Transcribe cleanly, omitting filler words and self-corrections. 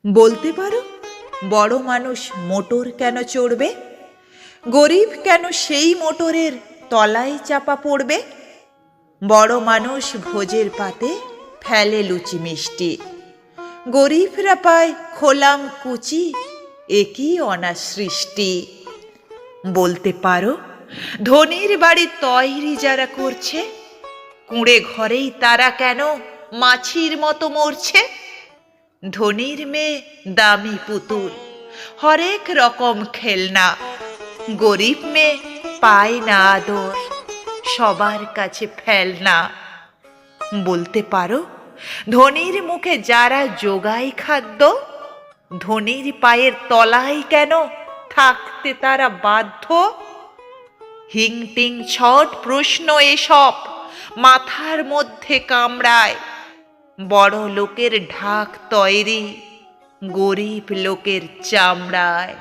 বলতে পারো বড় মানুষ মোটর কেন চড়বে, গরিব কেন সেই মোটরের তলায় চাপা পড়বে? বড় মানুষ ভোজের পাতে ফেলে লুচি মিষ্টি, গরিবরা পায় খোলাম কুচি, একই অনাসৃষ্টি। বলতে পারো ধনির বাড়ি তৈরি যারা করছে, কুঁড়ে ঘরেই তারা কেন মাছির মতো মরছে? ধনির মেয়ে দামি পুতুল, হরেক রকম খেলনা, গরিব মেয়ে পায় না আদর, সবার কাছে ফেলনা। বলতে পারো ধনির মুখে যারা যোগায় খাদ্য, ধনির পায়ের তলায় কেন থাকতে তারা বাধ্য? হিং টিং ছট প্রশ্ন এসব মাথার মধ্যে কামড়ায়, বড় লোকের ঢাক তৈরি, গরিব লোকের চামড়ায়।